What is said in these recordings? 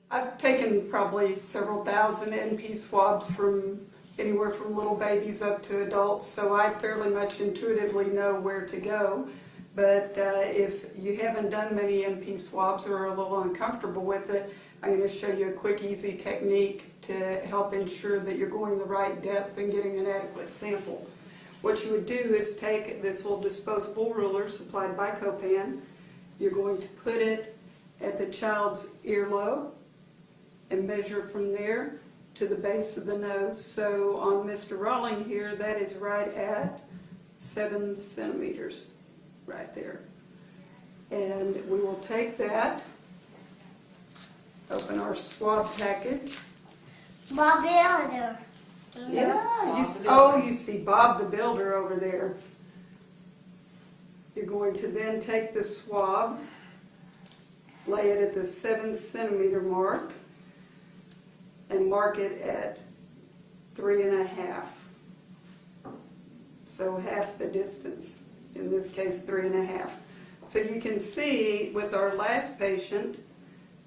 I've taken probably several thousand NP swabs from anywhere from little babies up to adults, so I fairly much intuitively know where to go. But if you haven't done many NP swabs or are a little uncomfortable with it, I'm going to show you a quick, easy technique to help ensure that you're going the right depth and getting an adequate sample. What you would do is take this little disposable ruler supplied by COPAN. You're going to put it at the child's earlobe and measure from there to the base of the nose. So on Mr. Rawling here, that is right at 7 centimeters, right there. And we will take that, open our swab package. Bob the Builder. Yeah, you see Bob the Builder over there. You're going to then take the swab, lay it at the 7 centimeter mark, and mark it at 3.5. So half the distance, in this case 3.5. So you can see with our last patient,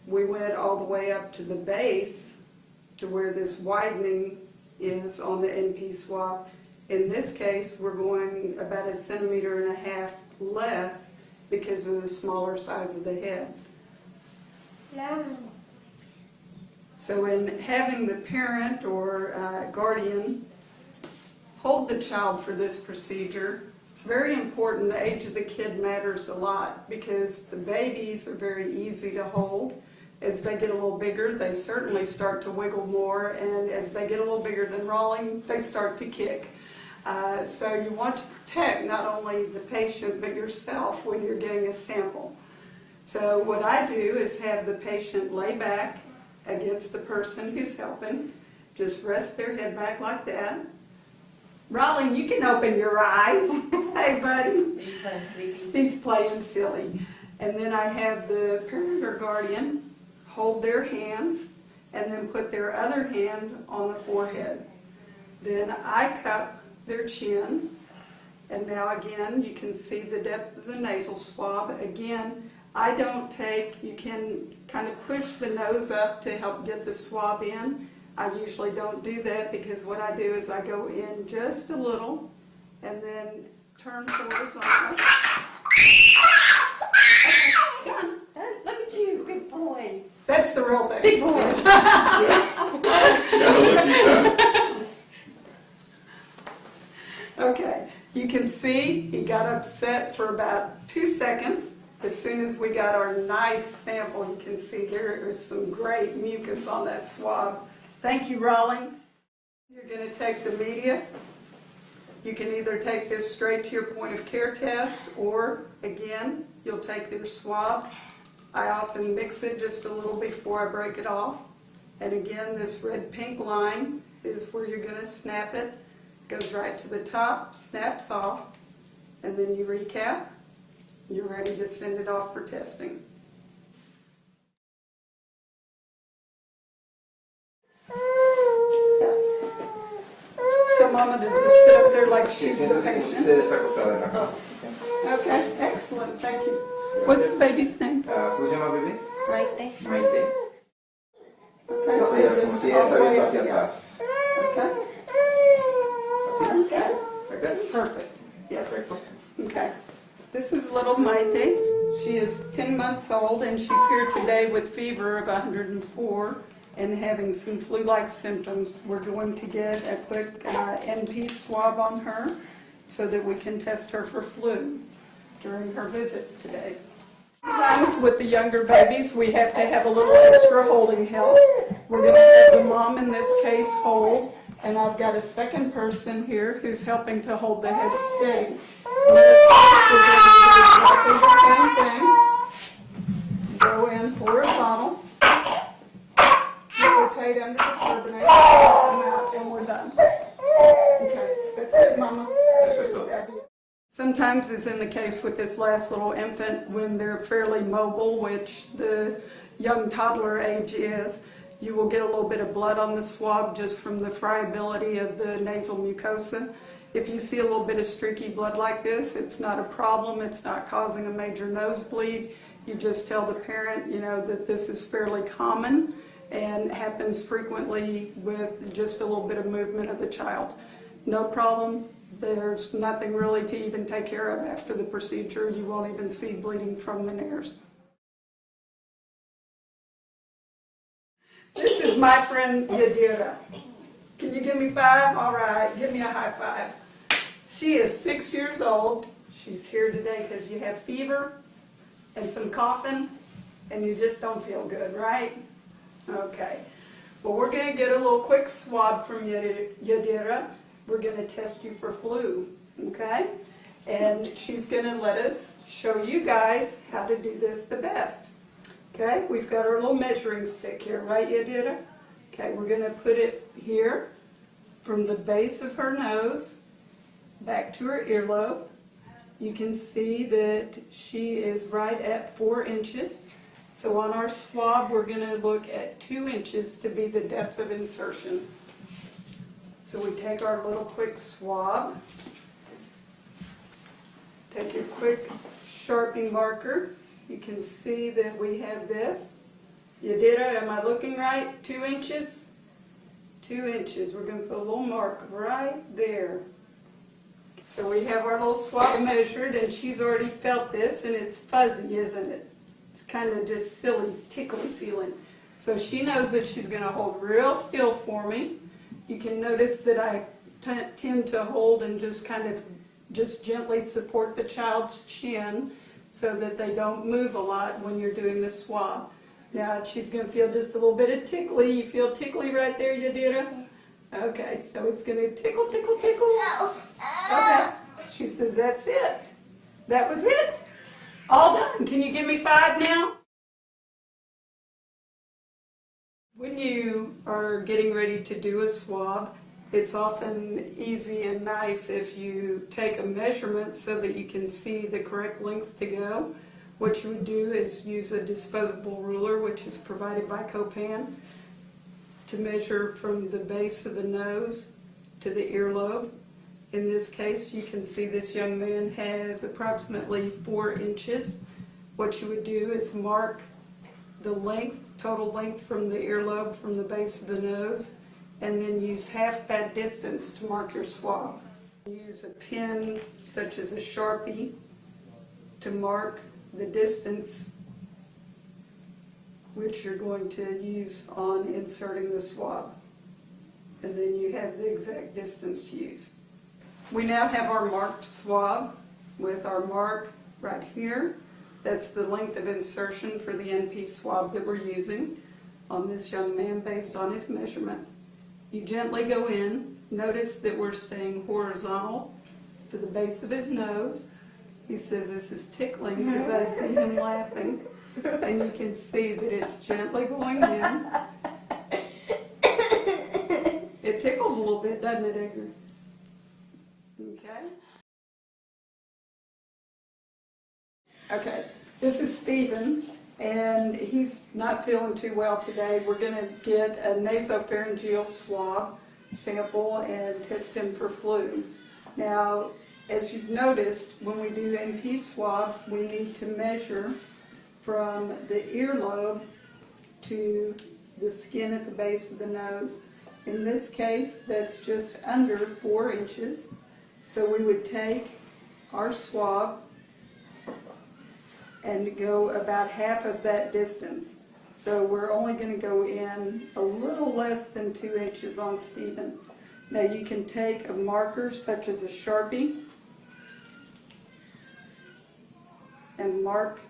we went all the way up to the base to where this widening is on the NP swab. In this case, we're going about 1.5 centimeters less because of the smaller size of the head. No. So in having the parent or guardian hold the child for this procedure, it's very important. The age of the kid matters a lot because the babies are very easy to hold. As they get a little bigger, they certainly start to wiggle more, and as they get a little bigger than Rawling, they start to kick. So you want to protect not only the patient but yourself when you're getting a sample. So what I do is have the patient lay back against the person who's helping. Just rest their head back like that. Rawling, you can open your eyes. Hey, buddy. Are you playing sleepy? He's playing silly. And then I have the parent or guardian hold their hands and then put their other hand on the forehead. Then I cup their chin. And now again, you can see the depth of the nasal swab. Again, I don't take, you can kind of push the nose up to help get the swab in. I usually don't do that because what I do is I go in just a little and then turn horizontally. Look at you, big boy. That's the real thing. Big boy. Okay, you can see he got upset for about 2 seconds. As soon as we got our nice sample, you can see there is some great mucus on that swab. Thank you, Rawling. You're going to take the media. You can either take this straight to your point of care test, or again, you'll take their swab. I often mix it just a little before I break it off. And again, this red-pink line is where you're going to snap it. Goes right to the top, snaps off, and then you recap. You're ready to send it off for testing. So Mama to just sit up there like she's the patient. Okay, excellent, thank you. What's the baby's name? ¿Cómo se llama bebé? Maite. Maite. Okay, so Como just si all está the way viendo up hacia here. atrás. Okay, ¿Así? okay, ¿Acá? perfect, yes. Perfecto. Okay, this is little Maite. She is 10 months old and she's here today with fever of 104 and having some flu-like symptoms. We're going to get a quick NP swab on her so that we can test her for flu during her visit today. Sometimes with the younger babies, we have to have a little extra holding help. We're going to have the mom in this case hold, and I've got a second person here who's helping to hold the head steady. In this case, we're going to do exactly the same thing. Go in horizontal, rotate under the turbinate, come out, and we're done. Okay, that's it, Mama. Eso es todo. Sometimes, as in the case with this last little infant, when they're fairly mobile, which the young toddler age is, you will get a little bit of blood on the swab just from the friability of the nasal mucosa. If you see a little bit of streaky blood like this, it's not a problem. It's not causing a major nosebleed. You just tell the parent, that this is fairly common and happens frequently with just a little bit of movement of the child. No problem. There's nothing really to even take care of after the procedure. You won't even see bleeding from the nares. This is my friend Yadira. Can you give me 5? All right, give me a high five. She is 6 years old. She's here today because you have fever and some coughing and you just don't feel good, right? Okay. Well, we're going to get a little quick swab from Yadira. We're going to test you for flu, okay? And she's going to let us show you guys how to do this the best. Okay, we've got our little measuring stick here, right, Yadira? Okay, we're going to put it here from the base of her nose back to her earlobe. You can see that she is right at 4 inches. So on our swab, we're going to look at 2 inches to be the depth of insertion. So we take our little quick swab, take your quick Sharpie marker. You can see that we have this. Yadira, am I looking right? 2 inches? 2 inches. We're going to put a little mark right there. So we have our little swab measured, and she's already felt this, and it's fuzzy, isn't it? It's kind of just silly, tickly feeling. So she knows that she's going to hold real still for me. You can notice that I tend to hold and just kind of just gently support the child's chin so that they don't move a lot when you're doing the swab. Now she's going to feel just a little bit of tickly. You feel tickly right there, Yadira? Okay, so it's going to tickle, tickle, tickle. Okay. She says, that's it. That was it. All done. Can you give me 5 now? When you are getting ready to do a swab, it's often easy and nice if you take a measurement so that you can see the correct length to go. What you would do is use a disposable ruler, which is provided by COPAN, to measure from the base of the nose to the earlobe. In this case, you can see this young man has approximately 4 inches. What you would do is mark the length, total length from the earlobe, from the base of the nose, and then use half that distance to mark your swab. Use a pen, such as a Sharpie, to mark the distance which you're going to use on inserting the swab. And then you have the exact distance to use. We now have our marked swab with our mark right here. That's the length of insertion for the NP swab that we're using on this young man based on his measurements. You gently go in. Notice that we're staying horizontal to the base of his nose. He says this is tickling because I see him laughing. And you can see that it's gently going in. It tickles a little bit, doesn't it, Edgar? Okay. Okay, this is Stephen, and he's not feeling too well today. We're going to get a nasopharyngeal swab sample and test him for flu. Now, as you've noticed, when we do NP swabs, we need to measure from the earlobe to the skin at the base of the nose. In this case, that's just under 4 inches. So we would take our swab and go about half of that distance. So we're only going to go in a little less than 2 inches on Stephen. Now you can take a marker such as a Sharpie and mark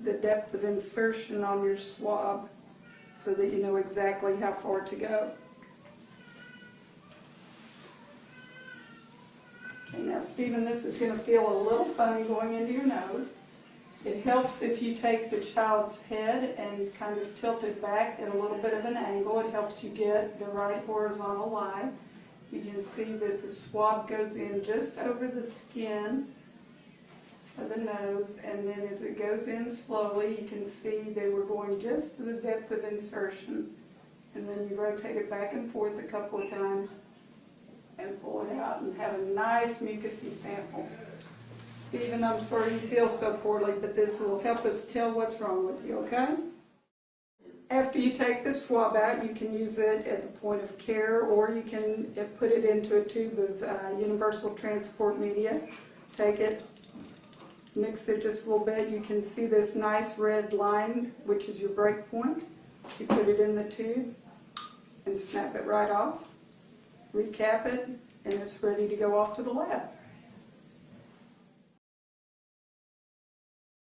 the depth of insertion on your swab so that you know exactly how far to go. Okay, now Stephen, this is going to feel a little funny going into your nose. It helps if you take the child's head and kind of tilt it back at a little bit of an angle. It helps you get the right horizontal line. You can see that the swab goes in just over the skin of the nose, and then as it goes in slowly, you can see that we're going just to the depth of insertion. And then you rotate it back and forth a couple of times and pull it out and have a nice mucousy sample. Stephen, I'm sorry you feel so poorly, but this will help us tell what's wrong with you, okay? After you take this swab out, you can use it at the point of care, or you can put it into a tube of universal transport media. Take it, mix it just a little bit. You can see this nice red line, which is your break point. You put it in the tube and snap it right off, recap it, and it's ready to go off to the lab.